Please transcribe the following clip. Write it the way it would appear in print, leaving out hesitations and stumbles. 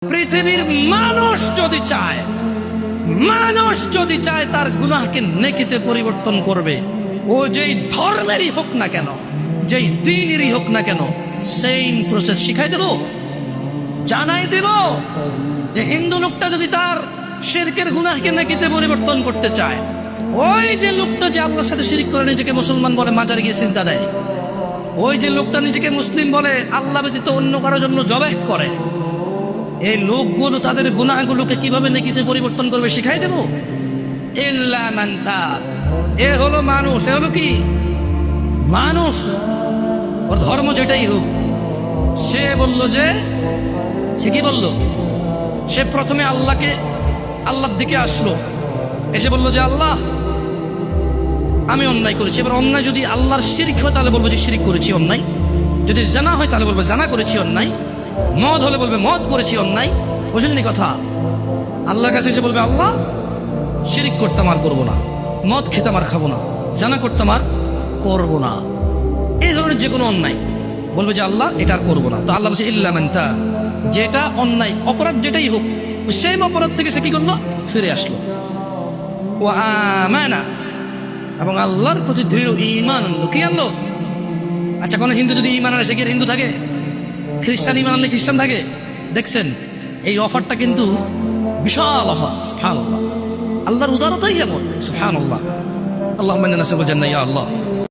পৃথিবীর মানুষ যদি চায় তার গুনাহকে নেকিতে পরিবর্তন করবে, ও যেই ধর্মেরই হোক না কেন, যেই দ্বীনেরই হোক না কেন, সেম প্রসেস শিখাই দেব, জানাই দেব যে হিন্দু লোকটা যদি তার শিরকের গুনাহকে নেকিতে পরিবর্তন করতে চায়, ওই যে লোকটা যে আল্লাহর সাথে শিরক করে নিজেকে মুসলমান বলে মাজারে গিয়ে চিন্তা দেয়, ওই যে লোকটা নিজেকে মুসলিম বলে আল্লাহ ব্যতীত অন্য কারোর জন্য জবাহ করে, এই লোকগুলো তাদের গুনাহগুলোকে কিভাবে নেকিতে পরিবর্তন করবে শিখাই দেব। ইল্লা মান তাব, এ হলো মানুষ, এ হলো কি মানুষ, ওর ধর্ম যেটাই হোক। সে বলল যে, সে কি বলল, সে প্রথমে আল্লাহর দিকে আসলো, এসে বলল যে আল্লাহ আমি অন্যায় করেছি। এবার অন্যায় যদি আল্লাহর শিরক হয় তাহলে বলবো যে শিরক করেছি অন্যায়, যদি জানা হয় তাহলে বলবো জানা করেছি অন্যায়, মদ হলে বলবে মদ করেছি অন্যায়। বুঝলেন কথা? আল্লাহর কাছে এসে বলবে আল্লাহ শিরক করতাম আর করবো না, মদ খেতাম আর খাবো না, জানা করতাম আর করবো না, এই ধরনের যে কোনো অন্যায় বলবে যে আল্লাহ এটা আর করবো না। তো আল্লাহ বলছে ইল্লা মান তাব, যেটা অন্যায় অপরাধ যেটাই হোক সেই অপরাধ থেকে সে কি করলো, ফিরে আসলো। ওয়া আমানা, এবং আল্লাহর প্রতি দৃঢ় ঈমান আনলো। কি আনলো? আচ্ছা, কোন হিন্দু যদি ঈমান আনে সে কি হিন্দু থাকে? খ্রিস্টান ঈমান আনলে খ্রিস্টান থাকে? দেখছেন, এই অফারটা কিন্তু বিশাল অফার। সুবহানাল্লাহ, আল্লাহর উদারতাই এমন। সুবহানাল্লাহ, আল্লাহুম্মা ইন্না নাসআলুকা আল-জান্নাহ ইয়া আল্লাহ।